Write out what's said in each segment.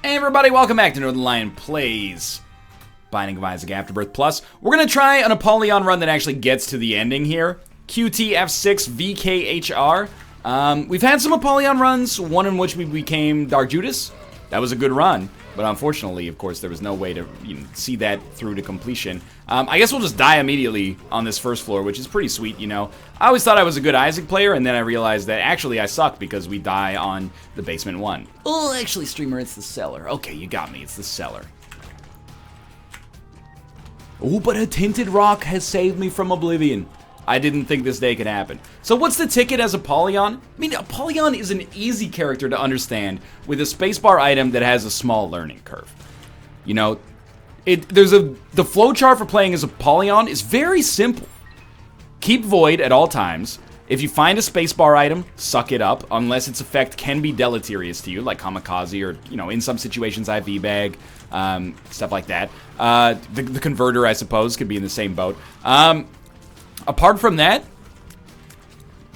Hey everybody, welcome back to Northernlion Plays Binding of Isaac Afterbirth Plus. We're going to try an Apollyon run that actually gets to the ending here. QTF6 VKHR. We've had some Apollyon runs, one in which we became Dark Judas. That was a good run, but unfortunately, of course, there was no way to see that through to completion. I guess we'll just die immediately on this first floor, which is pretty sweet, you know. I always thought I was a good Isaac player, and then I realized that actually I suck because we die on the basement one. Oh, actually, streamer, it's the cellar. Okay, you got me, it's the cellar. Oh, but a tinted rock has saved me from oblivion. I didn't think this day could happen. So what's the ticket as Apollyon? I mean, Apollyon is an easy character to understand with a spacebar item that has a small learning curve. You know, the flowchart for playing as Apollyon is very simple. Keep void at all times. If you find a spacebar item, suck it up, unless its effect can be deleterious to you, like Kamikaze, or, you know, in some situations, IV bag, stuff like that. The converter, I suppose, could be in the same boat. Apart from that,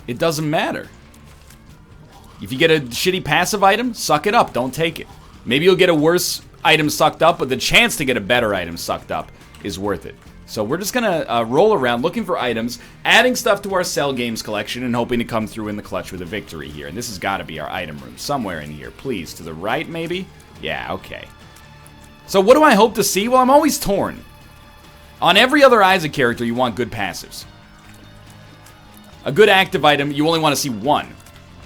it doesn't matter. If you get a shitty passive item, suck it up, don't take it. Maybe you'll get a worse item sucked up, but the chance to get a better item sucked up is worth it. So we're just gonna roll around looking for items, adding stuff to our Cell Games collection, and hoping to come through in the clutch with a victory here. And this has got to be our item room, somewhere in here. Please, to the right, maybe? Yeah, okay. So what do I hope to see? Well, I'm always torn. On every other Isaac character, you want good passives. A good active item, you only want to see one.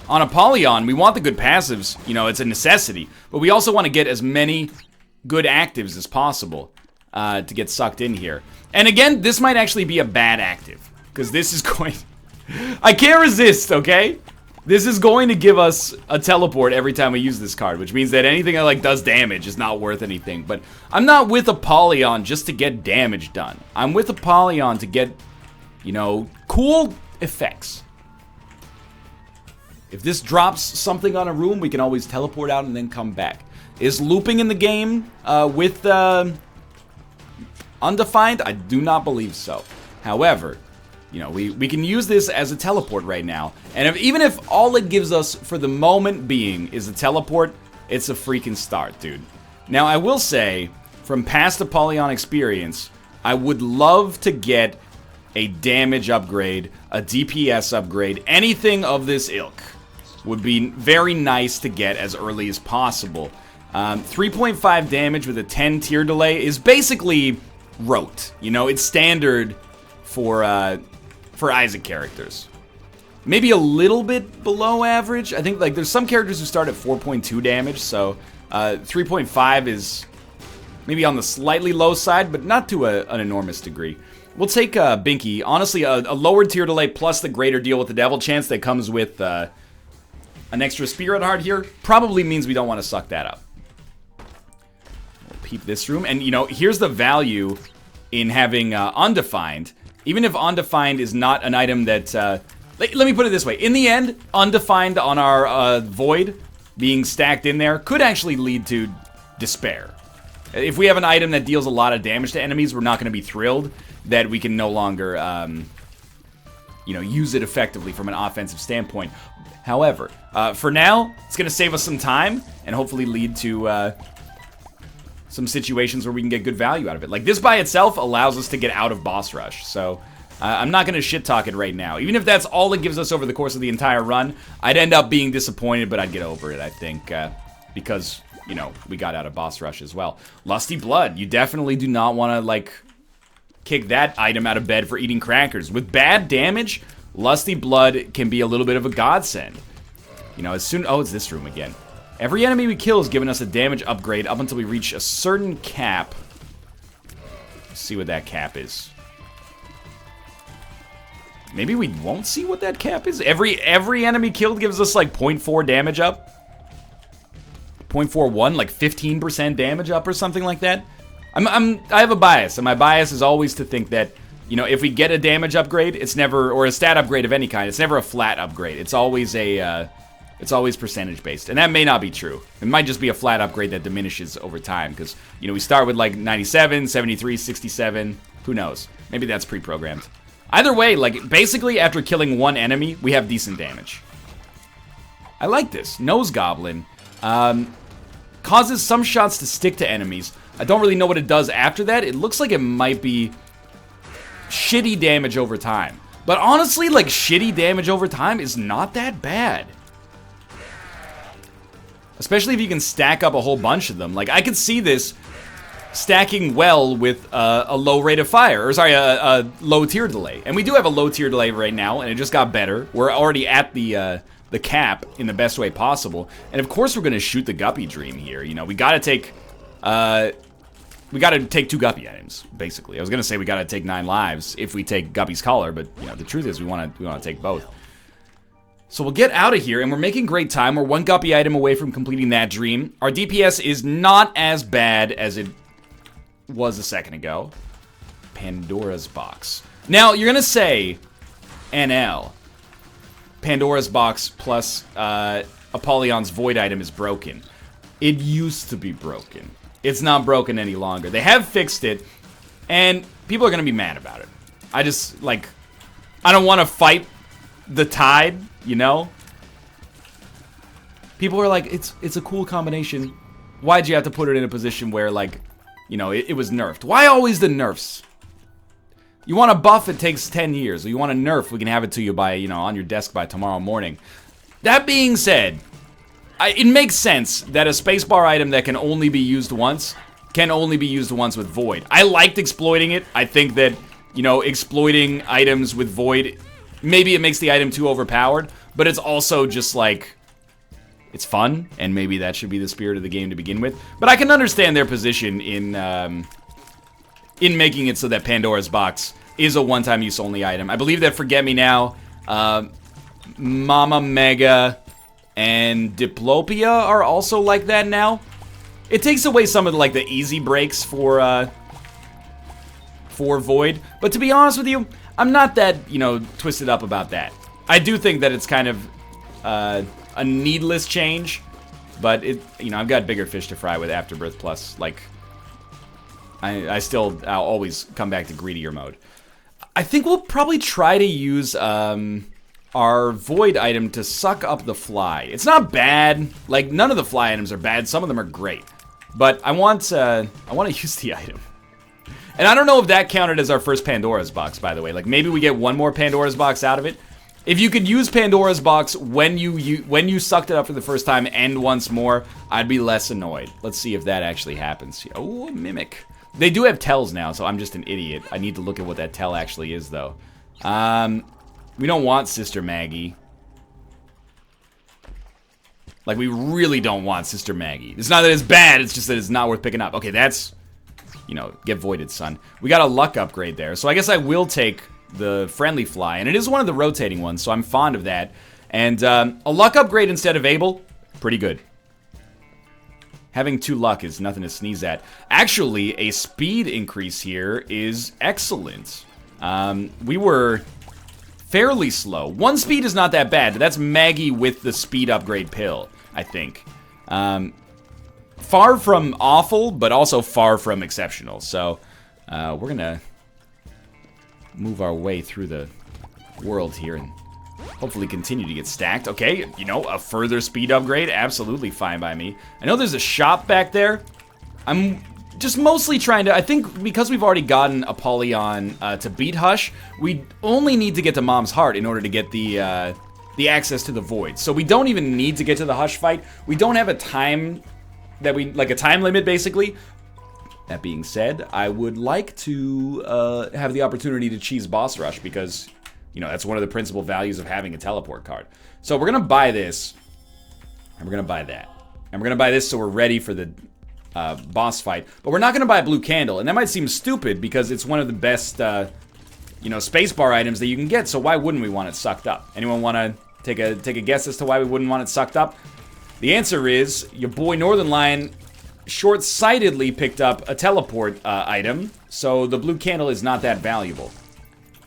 On Apollyon, we want the good passives, you know, it's a necessity, but we also want to get as many good actives as possible to get sucked in here. And again, this might actually be a bad active, because this is going... I can't resist, okay? This is going to give us a teleport every time we use this card, which means that anything that, like, does damage is not worth anything. But I'm not with Apollyon just to get damage done. I'm with Apollyon to get, you know, cool effects. If this drops something on a room, we can always teleport out and then come back. Is looping in the game with Undefined? I do not believe so. However, you know, we can use this as a teleport right now. And even if all it gives us for the moment being is a teleport, it's a freaking start, dude. Now, I will say, from past Apollyon experience, I would love to get a damage upgrade, a DPS upgrade, anything of this ilk would be very nice to get as early as possible. 3.5 damage with a 10 tier delay is basically rote. You know, it's standard for Isaac characters. Maybe a little bit below average. I think, like, there's some characters who start at 4.2 damage, so 3.5 is maybe on the slightly low side, but not to an enormous degree. We'll take Binky. Honestly, a lower tier delay plus the greater deal with the devil chance that comes with an extra spirit heart here probably means we don't want to suck that up. We'll peep this room. And, you know, here's the value in having Undefined. Even if Undefined is not an item that... let me put it this way. In the end, Undefined on our Void being stacked in there could actually lead to despair. If we have an item that deals a lot of damage to enemies, we're not going to be thrilled that we can no longer, you know, use it effectively from an offensive standpoint. However, for now, it's going to save us some time and hopefully lead to some situations where we can get good value out of it. Like, this by itself allows us to get out of boss rush, so I'm not going to shit-talk it right now. Even if that's all it gives us over the course of the entire run, I'd end up being disappointed, but I'd get over it, I think, because, you know, we got out of boss rush as well. Lusty Blood, you definitely do not want to, like, kick that item out of bed for eating crackers. With bad damage, Lusty Blood can be a little bit of a godsend. You know, as soon... Oh, it's this room again. Every enemy we kill is giving us a damage upgrade up until we reach a certain cap. Let's see what that cap is. Maybe we won't see what that cap is? Every enemy killed gives us, like, 0.4 damage up? 0.41, like 15% damage up or something like that? I have a bias, and my bias is always to think that, you know, if we get a damage upgrade, it's never, or a stat upgrade of any kind, it's never a flat upgrade. It's always it's always percentage based, and that may not be true. It might just be a flat upgrade that diminishes over time, because, you know, we start with like 97, 73, 67, who knows? Maybe that's pre-programmed. Either way, like, basically after killing one enemy, we have decent damage. I like this. Nose Goblin. Causes some shots to stick to enemies. I don't really know what it does after that. It looks like it might be shitty damage over time. But honestly, like, shitty damage over time is not that bad. Especially if you can stack up a whole bunch of them. Like, I could see this stacking well with a low rate of fire. Or, sorry, a low tier delay. And we do have a low tier delay right now, and it just got better. We're already at the cap in the best way possible. And, of course, we're going to shoot the Guppy Dream here. You know, we got to take... we gotta take 2 Guppy items, basically. I was gonna say we gotta take 9 lives if we take Guppy's Collar, but, you know, the truth is we wanna take both. So we'll get out of here, and we're making great time. We're 1 Guppy item away from completing that dream. Our DPS is not as bad as it was a second ago. Pandora's box. Now, you're gonna say, NL, Pandora's box plus Apollyon's void item is broken. It used to be broken. It's not broken any longer. They have fixed it, and people are going to be mad about it. I just, like, I don't want to fight the tide, you know? People are like, it's a cool combination. Why'd you have to put it in a position where, like, you know, it was nerfed? Why always the nerfs? You want a buff, it takes 10 years. Or you want a nerf, we can have it to you by, you know, on your desk by tomorrow morning. That being said... it makes sense that a spacebar item that can only be used once with Void. I liked exploiting it. I think that, you know, exploiting items with Void, maybe it makes the item too overpowered, but it's also just like, it's fun, and maybe that should be the spirit of the game to begin with. But I can understand their position in making it so that Pandora's box is a one-time use only item. I believe that Forget Me Now, Mama Mega, and Diplopia are also like that now. It takes away some of the, like, the easy breaks for Void. But to be honest with you, I'm not that, you know, twisted up about that. I do think that it's kind of a needless change, but it, you know, I've got bigger fish to fry with Afterbirth Plus. Like, I'll always come back to greedier mode. I think we'll probably try to use our Void item to suck up the fly. It's not bad. Like, none of the fly items are bad. Some of them are great. But I want to use the item. And I don't know if that counted as our first Pandora's box, by the way. Like, maybe we get one more Pandora's box out of it. If you could use Pandora's box when you sucked it up for the first time and once more, I'd be less annoyed. Let's see if that actually happens. Oh, a Mimic. They do have tells now, so I'm just an idiot. I need to look at what that tell actually is, though. We don't want Sister Maggie. Like, we really don't want Sister Maggie. It's not that it's bad, it's just that it's not worth picking up. Okay, that's, you know, get voided, son. We got a luck upgrade there, so I guess I will take the friendly fly, and it is one of the rotating ones, so I'm fond of that. And a luck upgrade instead of Abel, pretty good. Having 2 luck is nothing to sneeze at. Actually, a speed increase here is excellent. We were fairly slow. 1 speed is not that bad, but that's Maggie with the speed upgrade pill, I think. Far from awful, but also far from exceptional. So, we're gonna move our way through the world here and hopefully continue to get stacked. Okay, you know, a further speed upgrade, absolutely fine by me. I know there's a shop back there. I'm just mostly trying to, I think because we've already gotten Apollyon to beat Hush, we only need to get to Mom's Heart in order to get the access to the Void. So we don't even need to get to the Hush fight. We don't have a time that like a time limit, basically. That being said, I would like to have the opportunity to cheese Boss Rush because, you know, that's one of the principal values of having a teleport card. So we're going to buy this, and we're going to buy that. And we're going to buy this so we're ready for the boss fight. But we're not going to buy a blue candle, and that might seem stupid because it's one of the best, you know, spacebar items that you can get, so why wouldn't we want it sucked up? Anyone want to take a guess as to why we wouldn't want it sucked up? The answer is, your boy Northernlion short-sightedly picked up a teleport item, so the blue candle is not that valuable.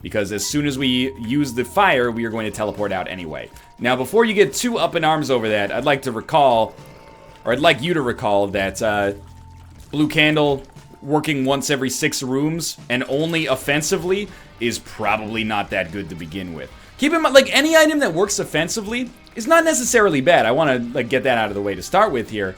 Because as soon as we use the fire, we are going to teleport out anyway. Now, before you get too up in arms over that, I'd like to recall, or I'd like you to recall that blue candle working once every 6 rooms and only offensively is probably not that good to begin with. Keep in mind, like, any item that works offensively is not necessarily bad. I want to, like, get that out of the way to start with here.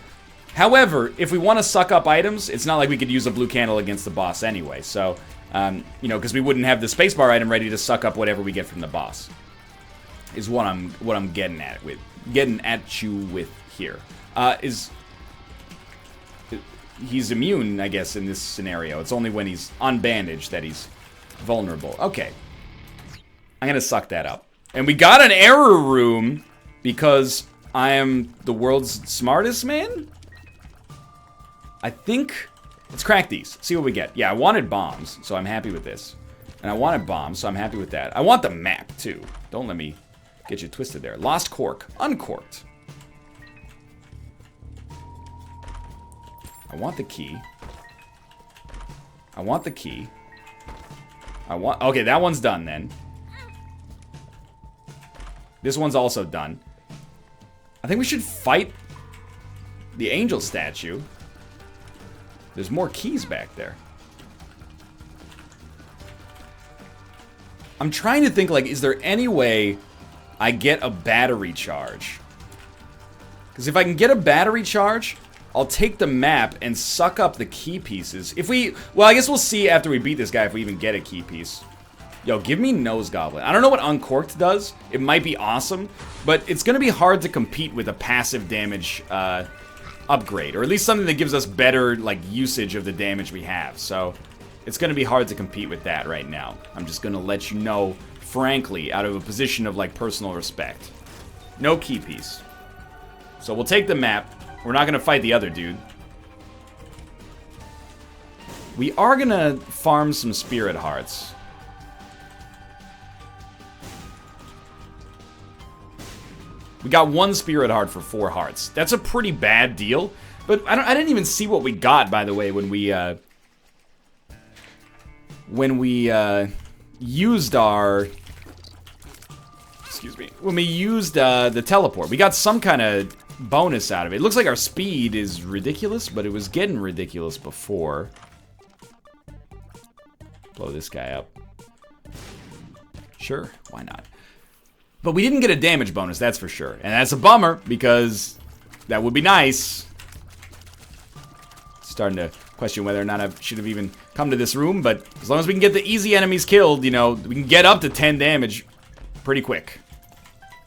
However, if we want to suck up items, it's not like we could use a blue candle against the boss anyway. So, you know, because we wouldn't have the spacebar item ready to suck up whatever we get from the boss. Is what I'm getting at you with here. He's immune, I guess, in this scenario. It's only when he's unbandaged that he's vulnerable. Okay. I'm gonna suck that up. And we got an error room because I am the world's smartest man? I think... Let's crack these. See what we get. Yeah, I wanted bombs, so I'm happy with this. And I wanted bombs, so I'm happy with that. I want the map, too. Don't let me get you twisted there. Lost cork. Uncorked. I want the key. I want the key. Okay, that one's done then. This one's also done. I think we should fight the angel statue. There's more keys back there. I'm trying to think, like, is there any way I get a battery charge? Because if I can get a battery charge, I'll take the map and suck up the key pieces. If we... Well, I guess we'll see after we beat this guy if we even get a key piece. Yo, give me Nose Goblin. I don't know what Uncorked does. It might be awesome, but it's going to be hard to compete with a passive damage upgrade. Or at least something that gives us better, like, usage of the damage we have. So, it's going to be hard to compete with that right now. I'm just going to let you know, frankly, out of a position of, like, personal respect. No key piece. So, we'll take the map. We're not going to fight the other dude. We are going to farm some spirit hearts. We got 1 spirit heart for 4 hearts. That's a pretty bad deal. But I didn't even see what we got, by the way, when we used our... Excuse me. When we used the teleport. We got some kind of bonus out of it. It looks like our speed is ridiculous, but it was getting ridiculous before. Blow this guy up. Sure, why not? But we didn't get a damage bonus, that's for sure. And that's a bummer, because that would be nice. Starting to question whether or not I should have even come to this room, but as long as we can get the easy enemies killed, you know, we can get up to 10 damage pretty quick.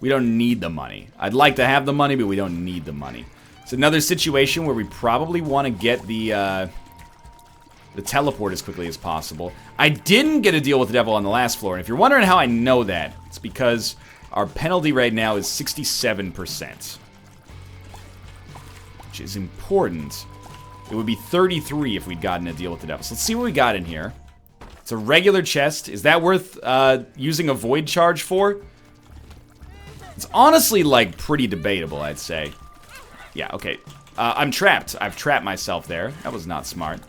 We don't need the money. I'd like to have the money, but we don't need the money. It's another situation where we probably want to get the teleport as quickly as possible. I didn't get a deal with the devil on the last floor, and if you're wondering how I know that, it's because our penalty right now is 67%. Which is important. It would be 33 if we'd gotten a deal with the devil. So let's see what we got in here. It's a regular chest. Is that worth using a void charge for? It's honestly, like, pretty debatable, I'd say. Yeah, okay. I'm trapped. I've trapped myself there. That was not smart.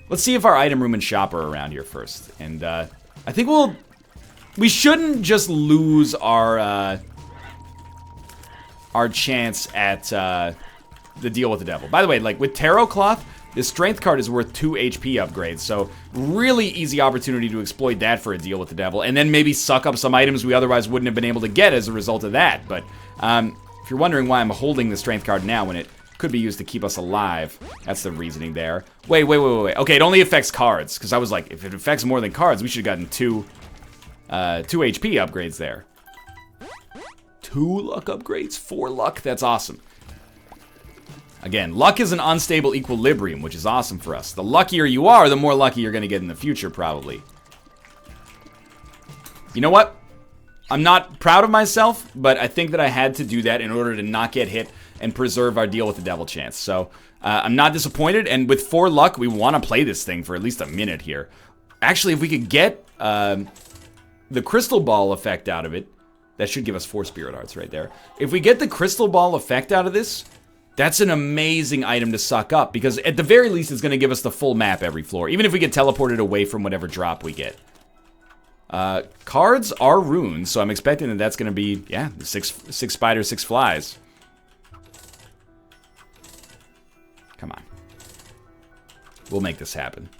Let's see if our item room and shop are around here first. And, I think we shouldn't just lose our chance at, the deal with the devil. By the way, like, with Tarot Cloth, this strength card is worth 2 HP upgrades, so really easy opportunity to exploit that for a deal with the devil, and then maybe suck up some items we otherwise wouldn't have been able to get as a result of that. But if you're wondering why I'm holding the strength card now when it could be used to keep us alive, that's the reasoning there. Wait. Okay, it only affects cards, because I was like, if it affects more than cards, we should have gotten 2 HP upgrades there. 2 luck upgrades, 4 luck, that's awesome. Again, luck is an unstable equilibrium, which is awesome for us. The luckier you are, the more lucky you're going to get in the future, probably. You know what? I'm not proud of myself, but I think that I had to do that in order to not get hit and preserve our deal with the devil chance. So, I'm not disappointed, and with 4 luck, we want to play this thing for at least a minute here. Actually, if we could get the crystal ball effect out of it, that should give us 4 spirit hearts right there. If we get the crystal ball effect out of this, that's an amazing item to suck up, because at the very least, it's going to give us the full map every floor, even if we get teleported away from whatever drop we get. Cards are runes, so I'm expecting that that's going to be, yeah, 6 spiders, 6 flies. Come on. We'll make this happen.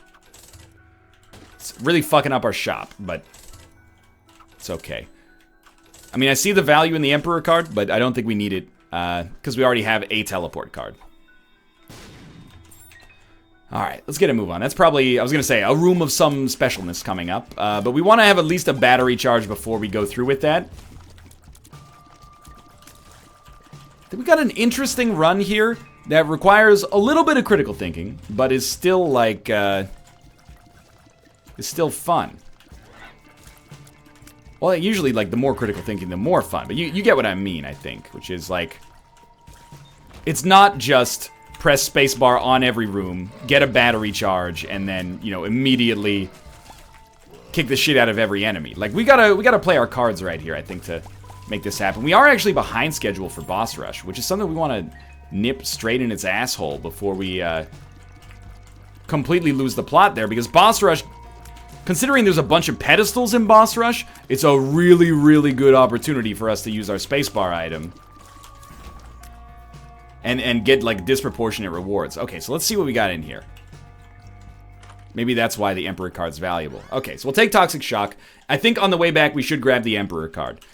It's really fucking up our shop, but it's okay. I mean, I see the value in the Emperor card, but I don't think we need it because we already have a teleport card. Alright, let's get a move on. That's probably, I was going to say, a room of some specialness coming up. But we want to have at least a battery charge before we go through with that. I think we got an interesting run here that requires a little bit of critical thinking, but is still, like, is still fun. Well, usually, like, the more critical thinking, the more fun. But you get what I mean, I think, which is, like, it's not just press spacebar on every room, get a battery charge, and then, you know, immediately kick the shit out of every enemy. Like, we gotta play our cards right here, I think, to make this happen. We are actually behind schedule for boss rush, which is something we want to nip straight in its asshole before we completely lose the plot there, because boss rush, considering there's a bunch of pedestals in boss rush, it's a really, really good opportunity for us to use our spacebar item and get, like, disproportionate rewards. Okay, so let's see what we got in here. Maybe that's why the Emperor card's valuable. Okay, so we'll take Toxic Shock. I think on the way back we should grab the Emperor card.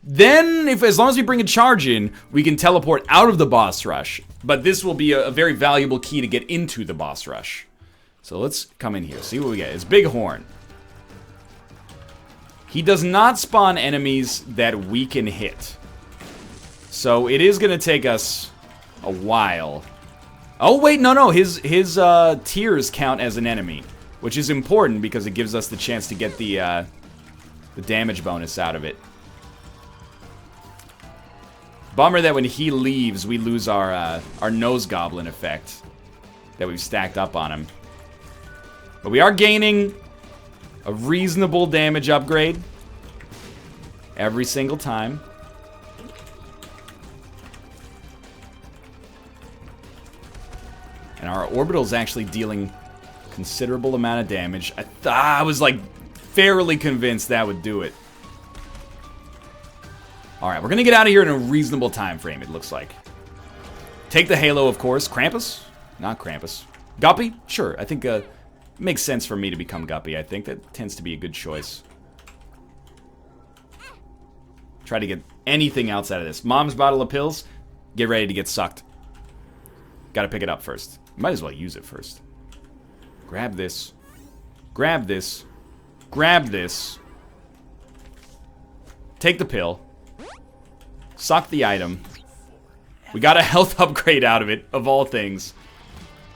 Then, as long as we bring a charge in, we can teleport out of the boss rush. But this will be a very valuable key to get into the boss rush. So let's come in here, see what we get. It's Big Horn. He does not spawn enemies that we can hit. So it is going to take us a while. Oh, wait, no. His tears count as an enemy, which is important because it gives us the chance to get the damage bonus out of it. Bummer that when he leaves, we lose our nose goblin effect that we've stacked up on him. But we are gaining a reasonable damage upgrade every single time. And our orbital's actually dealing considerable amount of damage. I was, like, fairly convinced that would do it. Alright, we're gonna get out of here in a reasonable time frame, it looks like. Take the Halo, of course. Krampus? Not Krampus. Guppy? Sure, I think it makes sense for me to become Guppy. I think that tends to be a good choice. Try to get anything else out of this. Mom's bottle of pills. Get ready to get sucked. Gotta pick it up first. Might as well use it first. Grab this. Grab this. Grab this. Take the pill. Suck the item. We got a health upgrade out of it, of all things.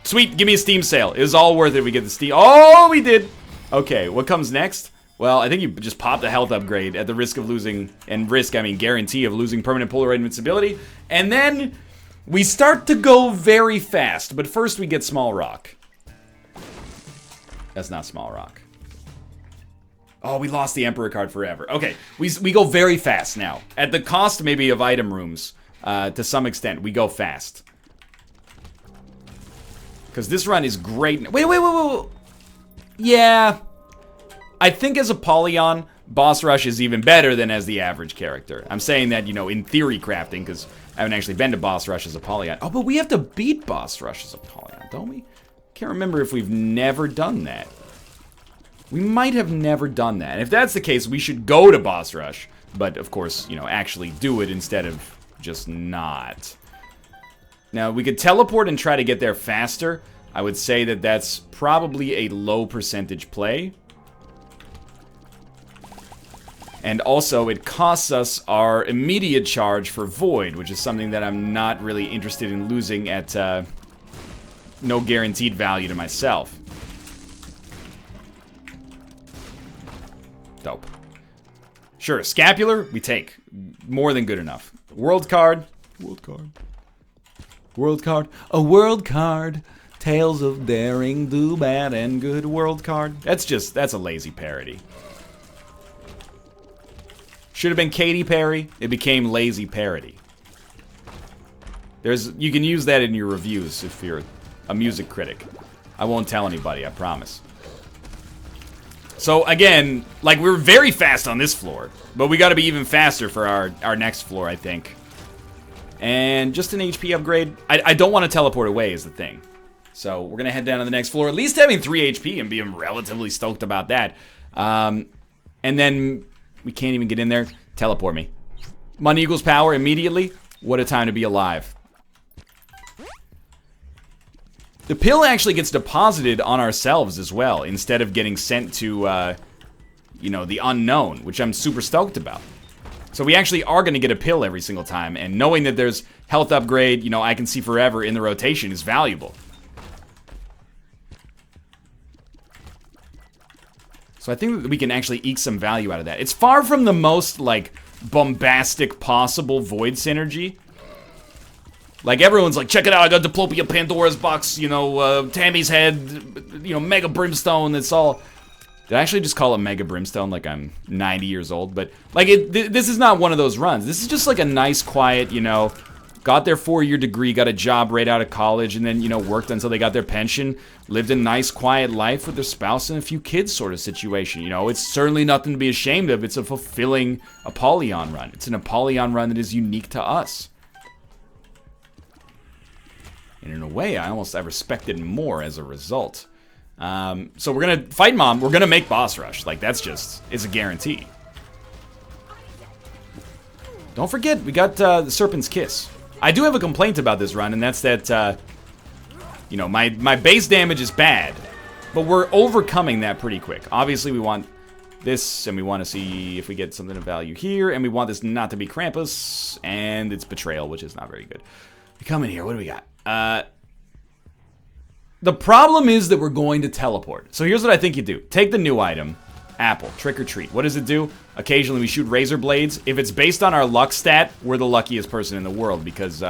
Sweet, give me a Steam sale. It was all worth it if we get the Steam. Oh, we did. Okay, what comes next? Well, I think you just pop the health upgrade at the risk of losing, and risk, I mean guarantee of losing permanent Polaroid invincibility. And then we start to go very fast, but first we get Small Rock. That's not Small Rock. Oh, we lost the Emperor card forever. Okay, we go very fast now. At the cost, maybe, of item rooms, to some extent, we go fast. Because this run is great. Wait. Yeah. I think as Apollyon, boss rush is even better than as the average character. I'm saying that, you know, in theory crafting, because I haven't actually been to boss rush as Apollyon. Oh, but we have to beat boss rush as Apollyon, don't we? Can't remember if we've never done that. We might have never done that. And if that's the case, we should go to boss rush. But, of course, you know, actually do it instead of just not. Now, we could teleport and try to get there faster. I would say that that's probably a low percentage play. And also, it costs us our immediate charge for Void, which is something that I'm not really interested in losing at no guaranteed value to myself. Dope. Sure, Scapular, we take. More than good enough. World card. World card. World card. A world card. Tales of daring, do bad, and good world card. That's a lazy parody. Should have been Katy Perry. It became lazy parody. You can use that in your reviews if you're a music critic. I won't tell anybody, I promise. So again, like, we're very fast on this floor, but we gotta be even faster for our next floor, I think. And just an HP upgrade. I don't want to teleport away is the thing. So we're gonna head down to the next floor, at least having 3 HP and being relatively stoked about that. And then we can't even get in there. Teleport me. Money equals power immediately. What a time to be alive. The pill actually gets deposited on ourselves as well, instead of getting sent to, you know, the unknown, which I'm super stoked about. So we actually are going to get a pill every single time, and knowing that there's health upgrade, you know, I can see forever in the rotation is valuable. So I think that we can actually eke some value out of that. It's far from the most, like, bombastic possible void synergy. Like, everyone's like, check it out, I got Diplopia Pandora's box, you know, Tammy's head, you know, Mega Brimstone, it's all... Did I actually just call it Mega Brimstone like I'm 90 years old? But, like, this is not one of those runs. This is just, like, a nice, quiet, you know, got their 4-year degree, got a job right out of college, and then, you know, worked until they got their pension, lived a nice, quiet life with their spouse and a few kids sort of situation. You know, it's certainly nothing to be ashamed of. It's a fulfilling Apollyon run. It's an Apollyon run that is unique to us. And in a way, I respect it more as a result. So we're gonna fight Mom. We're gonna make boss rush. Like, that's just, it's a guarantee. Don't forget, we got the Serpent's Kiss. I do have a complaint about this run, and that's that, you know, my base damage is bad, but we're overcoming that pretty quick. Obviously, we want this, and we want to see if we get something of value here, and we want this not to be Krampus, and it's Betrayal, which is not very good. We come in here, what do we got? The problem is that we're going to teleport. So here's what I think you do. Take the new item, Apple, Trick or Treat. What does it do? Occasionally we shoot razor blades. If it's based on our luck stat, we're the luckiest person in the world because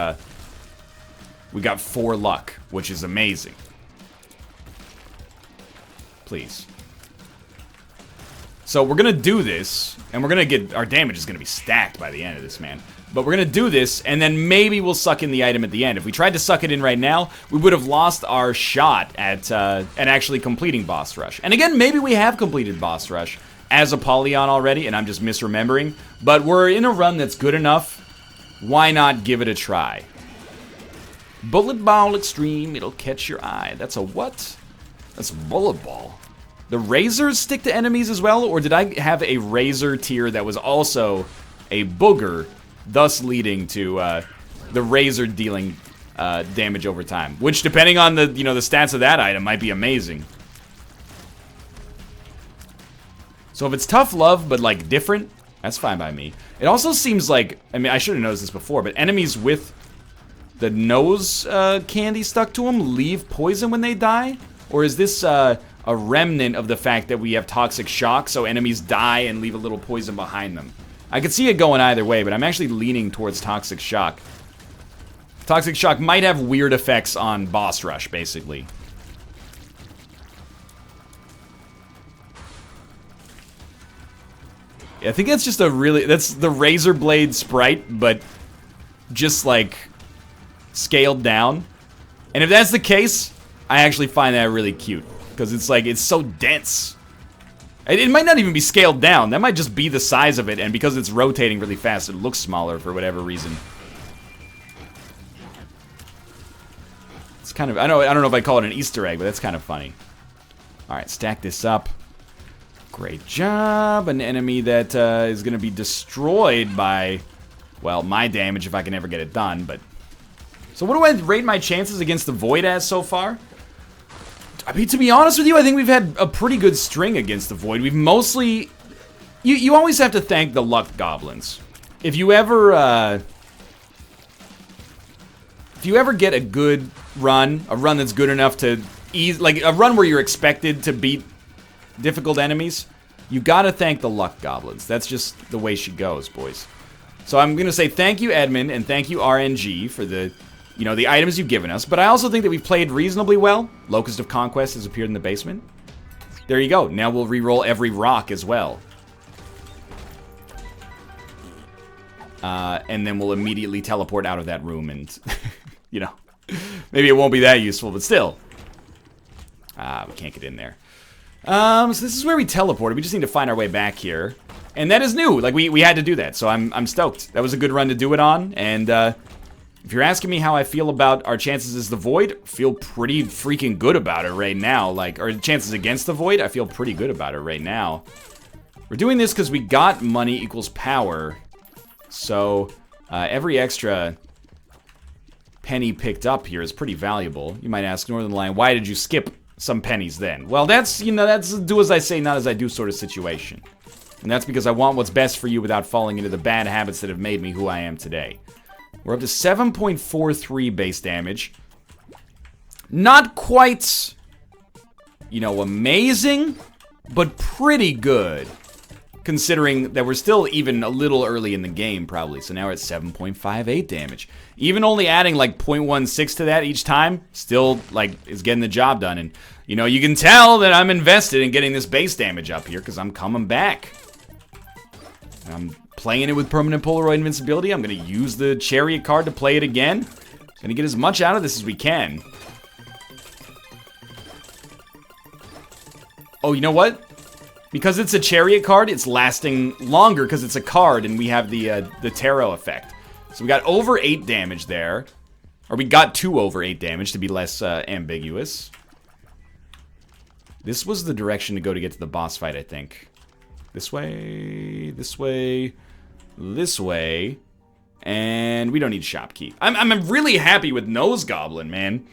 we got 4 luck, which is amazing. Please. So we're gonna do this, and we're gonna get, our damage is gonna be stacked by the end of this, man. But we're gonna do this, and then maybe we'll suck in the item at the end. If we tried to suck it in right now, we would have lost our shot at actually completing Boss Rush. And again, maybe we have completed Boss Rush as Apollyon already, and I'm just misremembering. But we're in a run that's good enough. Why not give it a try? Bullet Ball Extreme, it'll catch your eye. That's a what? That's Bullet Ball. The razors stick to enemies as well, or did I have a razor tier that was also a booger, thus leading to the razor dealing damage over time, which depending on the, you know, the stats of that item might be amazing. So if it's tough love but like different, that's fine by me. It also seems like, I mean, I should have noticed this before, but enemies with the nose candy stuck to them leave poison when they die, or is this a remnant of the fact that we have toxic shock, so enemies die and leave a little poison behind them? I could see it going either way, but I'm actually leaning towards Toxic Shock. Toxic Shock might have weird effects on Boss Rush, basically. Yeah, I think that's just a really, that's the Razor Blade sprite, but just like scaled down. And if that's the case, I actually find that really cute, because it's like, it's so dense. It might not even be scaled down. That might just be the size of it, and because it's rotating really fast, it looks smaller for whatever reason. It's kind of, I don't know if I call it an Easter egg, but that's kind of funny. Alright, stack this up. Great job. An enemy that is going to be destroyed by, well, my damage if I can ever get it done, but... So what do I rate my chances against the Void as so far? I mean, to be honest with you, I think we've had a pretty good string against the Void. We've mostly... You always have to thank the luck goblins. If you ever get a good run, a run that's good enough to ease... Like, a run where you're expected to beat difficult enemies, you gotta thank the luck goblins. That's just the way she goes, boys. So I'm gonna say thank you, Edmund, and thank you, RNG, for the... You know, the items you've given us, but I also think that we've played reasonably well. Locust of Conquest has appeared in the basement. There you go. Now we'll re-roll every rock as well. And then we'll immediately teleport out of that room and, you know, maybe it won't be that useful, but still. We can't get in there. So this is where we teleported. We just need to find our way back here. And that is new. Like, we had to do that, so I'm stoked. That was a good run to do it on, and, if you're asking me how I feel about our chances as the Void, feel pretty freaking good about it right now. Like, our chances against the Void, I feel pretty good about it right now. We're doing this because we got money equals power. So, Every extra penny picked up here is pretty valuable. You might ask, Northernlion, why did you skip some pennies then? Well, that's, you know, that's do as I say, not as I do sort of situation. And that's because I want what's best for you without falling into the bad habits that have made me who I am today. We're up to 7.43 base damage. Not quite, you know, amazing, but pretty good. Considering that we're still even a little early in the game, probably. So now we're at 7.58 damage. Even only adding like 0.16 to that each time, still, like, is getting the job done. And, you know, you can tell that I'm invested in getting this base damage up here, because I'm coming back. I'm playing it with permanent Polaroid invincibility. I'm going to use the Chariot card to play it again. Going to get as much out of this as we can. Oh, you know what? Because it's a Chariot card, it's lasting longer because it's a card and we have the tarot effect. So we got over 8 damage there. Or we got 2 over 8 damage to be less ambiguous. This was the direction to go to get to the boss fight, I think. This way, this way, this way. And we don't need Shopkeep. I'm really happy with Nose Goblin, man.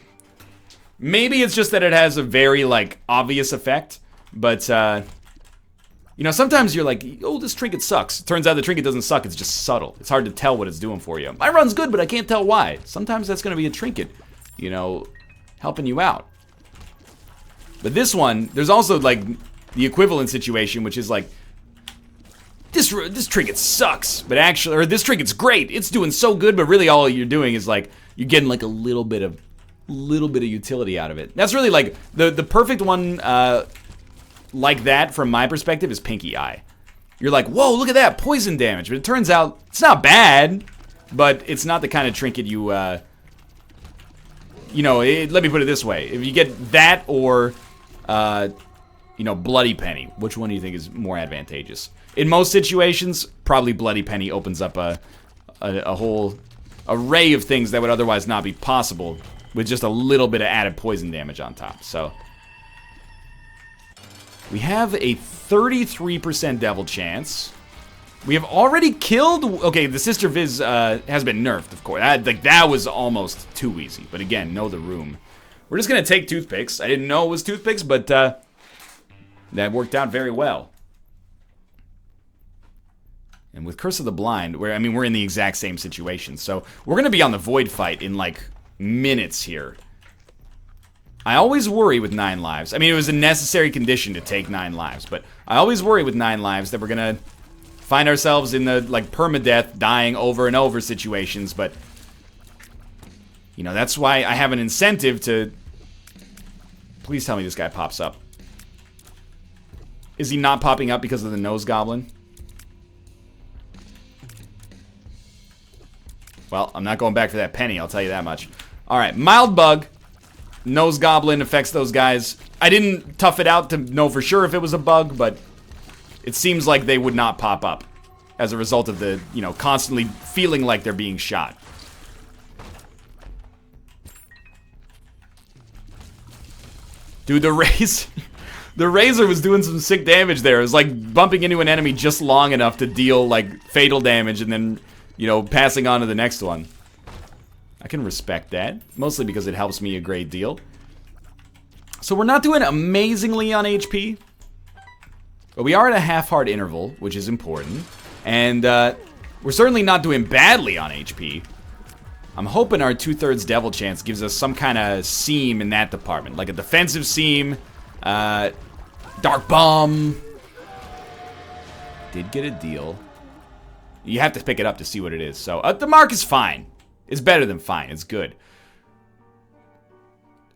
Maybe it's just that it has a very, like, obvious effect. But, you know, sometimes you're like, oh, this trinket sucks. It turns out the trinket doesn't suck, it's just subtle. It's hard to tell what it's doing for you. My run's good, but I can't tell why. Sometimes that's going to be a trinket, you know, helping you out. But this one, there's also, like, the equivalent situation, which is like, this trinket sucks, but actually, or this trinket's great, it's doing so good, but really all you're doing is, like, you're getting, like, a little bit of utility out of it. That's really, like, the perfect one, like that, from my perspective, is Pinky Eye. You're like, whoa, look at that, poison damage. But it turns out, it's not bad, but it's not the kind of trinket you know, let me put it this way. If you get that or, you know, Bloody Penny, which one do you think is more advantageous? In most situations, probably Bloody Penny opens up a whole array of things that would otherwise not be possible with just a little bit of added poison damage on top, so... We have a 33% devil chance. We have already killed... Okay, the Sister Viz has been nerfed, of course. That was almost too easy. But again, know the room. We're just going to take toothpicks. I didn't know it was toothpicks, but that worked out very well. And with Curse of the Blind, we're in the exact same situation. So we're going to be on the Void fight in, like, minutes here. I always worry with 9 lives. I mean, it was a necessary condition to take 9 lives, but I always worry with 9 lives that we're gonna find ourselves in the, like, permadeath, dying over and over situations, but, you know, that's why I have an incentive to... Please tell me this guy pops up. Is he not popping up because of the Nose Goblin? Well, I'm not going back for that penny, I'll tell you that much. Alright, Mild Bug. Nose Goblin affects those guys. I didn't tough it out to know for sure if it was a bug, but it seems like they would not pop up as a result of the, you know, constantly feeling like they're being shot. Dude, the Razor was doing some sick damage there. It was like bumping into an enemy just long enough to deal, like, fatal damage and then, you know, passing on to the next one. I can respect that, mostly because it helps me a great deal. So we're not doing amazingly on HP, but we are at a half-heart interval, which is important. And we're certainly not doing badly on HP. I'm hoping our 2/3 Devil Chance gives us some kind of seam in that department, like a defensive seam, Dark Bomb. Did get a deal. You have to pick it up to see what it is. So the mark is fine. It's better than fine. It's good.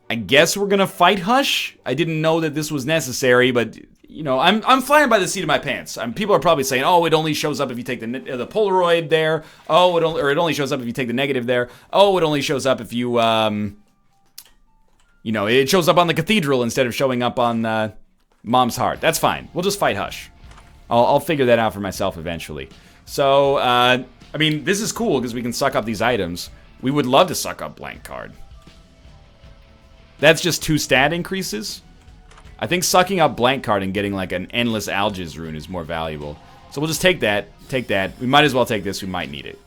I guess we're gonna fight Hush. I didn't know that this was necessary, but you know, I'm flying by the seat of my pants. People are probably saying, "Oh, it only shows up if you take the Polaroid there. Oh, it only shows up if you take the negative there. Oh, it only shows up if you you know, it shows up on the Cathedral instead of showing up on Mom's Heart." That's fine. We'll just fight Hush. I'll figure that out for myself eventually. So, I mean, this is cool because we can suck up these items. We would love to suck up Blank Card. That's just 2 stat increases. I think sucking up Blank Card and getting like an endless Algiz rune is more valuable. So we'll just take that. Take that. We might as well take this. We might need it.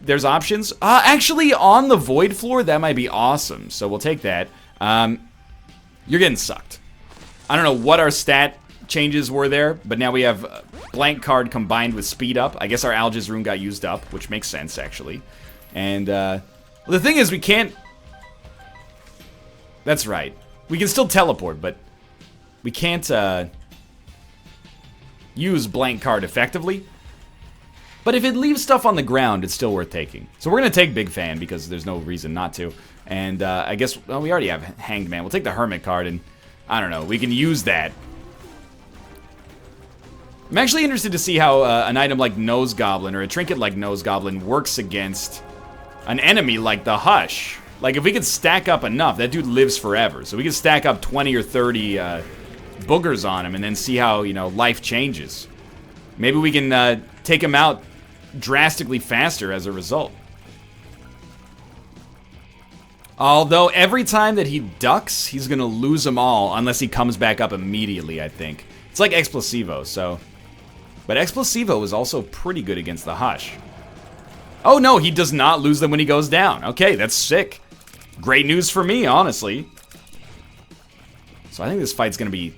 There's options. Actually, on the void floor, that might be awesome. So we'll take that. You're getting sucked. I don't know what our stat changes were there, but now we have blank card combined with speed up. I guess our Algiz rune got used up, which makes sense, actually. And, well, the thing is, we can't... That's right. We can still teleport, but we can't, use blank card effectively. But if it leaves stuff on the ground, it's still worth taking. So we're going to take Big Fan, because there's no reason not to. And, I guess, well, we already have Hanged Man. We'll take the Hermit card, and, I don't know, we can use that. I'm actually interested to see how an item like Nose Goblin, or a trinket like Nose Goblin, works against an enemy like the Hush. Like, if we could stack up enough, that dude lives forever. So we could stack up 20 or 30 boogers on him and then see how, you know, life changes. Maybe we can take him out drastically faster as a result. Although, every time that he ducks, he's gonna lose them all unless he comes back up immediately, I think. It's like Explosivo, so... But Explosivo is also pretty good against the Hush. Oh no, he does not lose them when he goes down. Okay, that's sick. Great news for me, honestly. So I think this fight's gonna be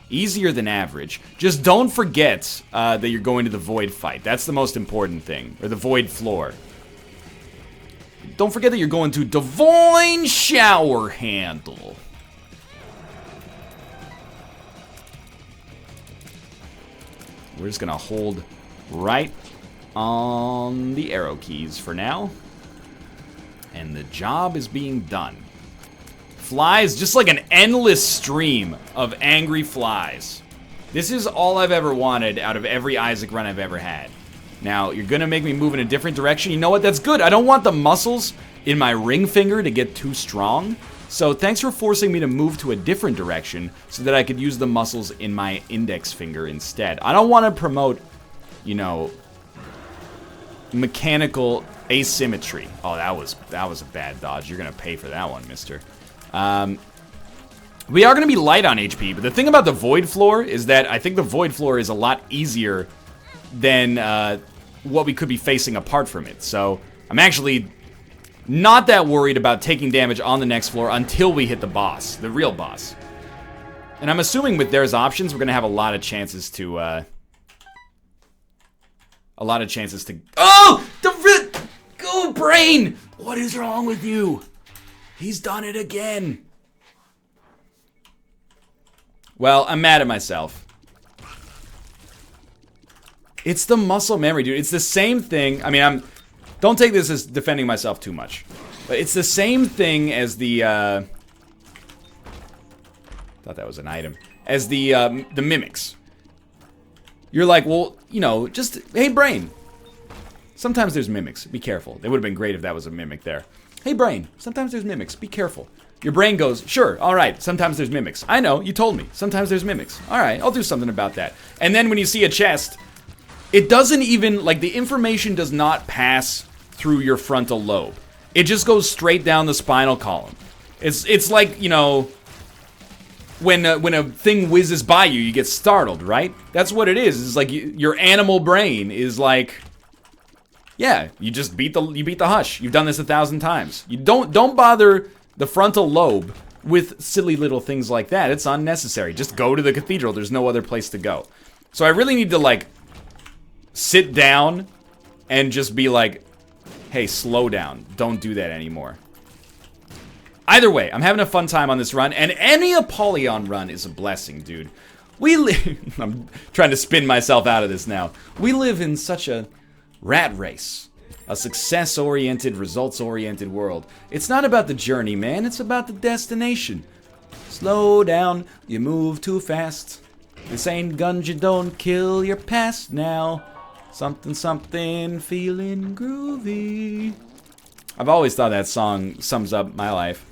easier than average. Just don't forget that you're going to the Void fight. That's the most important thing. Or the Void floor. Don't forget that you're going to Divine Shower Handle. We're just gonna hold right on the arrow keys for now. And the job is being done. Flies, just like an endless stream of angry flies. This is all I've ever wanted out of every Isaac run I've ever had. Now, you're gonna make me move in a different direction. You know what? That's good. I don't want the muscles in my ring finger to get too strong. So thanks for forcing me to move to a different direction so that I could use the muscles in my index finger instead. I don't want to promote, you know, mechanical asymmetry. Oh, that was a bad dodge. You're gonna pay for that one, mister. We are gonna be light on HP, but the thing about the Void floor is that I think the Void floor is a lot easier than what we could be facing apart from it. So I'm actually not that worried about taking damage on the next floor until we hit the boss, the real boss. And I'm assuming with there's options, we're gonna have a lot of chances to oh! Go, Brain! What is wrong with you? He's done it again. Well, I'm mad at myself. It's the muscle memory, dude. It's the same thing. I mean, don't take this as defending myself too much. But it's the same thing as the, thought that was an item. As the mimics. You're like, well, you know, just, hey, Brain. Sometimes there's mimics. Be careful. It would have been great if that was a mimic there. Hey, Brain. Sometimes there's mimics. Be careful. Your brain goes, sure, all right, sometimes there's mimics. I know, you told me. Sometimes there's mimics. All right, I'll do something about that. And then when you see a chest, it doesn't even, like, the information does not pass through your frontal lobe. It just goes straight down the spinal column. It's like, you know, when a thing whizzes by you, you get startled, right? That's what it is. It's like your animal brain is like, yeah, you just beat the Hush. You've done this 1,000 times. You don't bother the frontal lobe with silly little things like that. It's unnecessary. Just go to the cathedral. There's no other place to go. So I really need to, like, sit down and just be like, hey, slow down. Don't do that anymore. Either way, I'm having a fun time on this run, and any Apollyon run is a blessing, dude. I'm trying to spin myself out of this now. We live in such a rat race. A success-oriented, results-oriented world. It's not about the journey, man. It's about the destination. Slow down. You move too fast. This ain't guns, you don't kill your past now. Something, something, feeling groovy. I've always thought that song sums up my life.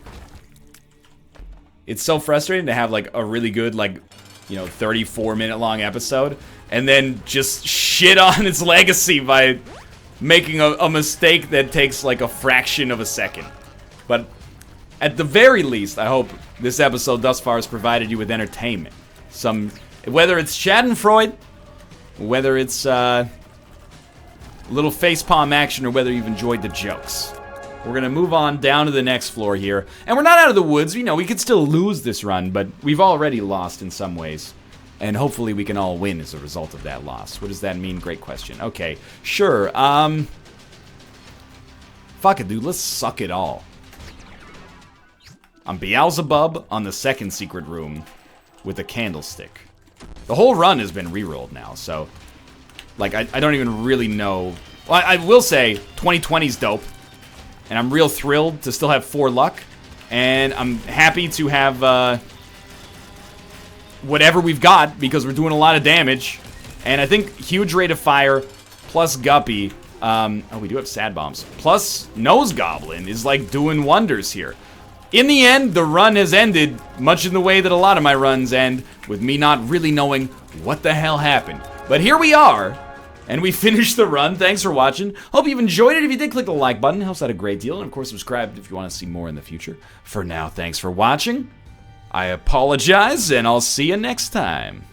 It's so frustrating to have, like, a really good, like, you know, 34-minute long episode, and then just shit on its legacy by making a mistake that takes like a fraction of a second. But at the very least, I hope this episode thus far has provided you with entertainment. Whether it's Schadenfreude, whether it's little facepalm action, or whether you've enjoyed the jokes. We're gonna move on down to the next floor here. And we're not out of the woods. You know, we could still lose this run, but we've already lost in some ways. And hopefully we can all win as a result of that loss. What does that mean? Great question. Okay, sure. Fuck it, dude. Let's suck it all. I'm Beelzebub on the second secret room with a candlestick. The whole run has been rerolled now, so... Like, I don't even really know... Well, I will say, 2020's dope. And I'm real thrilled to still have 4 luck. And I'm happy to have, whatever we've got, because we're doing a lot of damage. And I think huge rate of fire, plus Guppy... oh, we do have Sad Bombs. Plus, Nose Goblin is, like, doing wonders here. In the end, the run has ended much in the way that a lot of my runs end, with me not really knowing what the hell happened. But here we are, and we finished the run. Thanks for watching. Hope you've enjoyed it. If you did, click the like button. It helps out a great deal. And, of course, subscribe if you want to see more in the future. For now, thanks for watching. I apologize, and I'll see you next time.